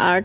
8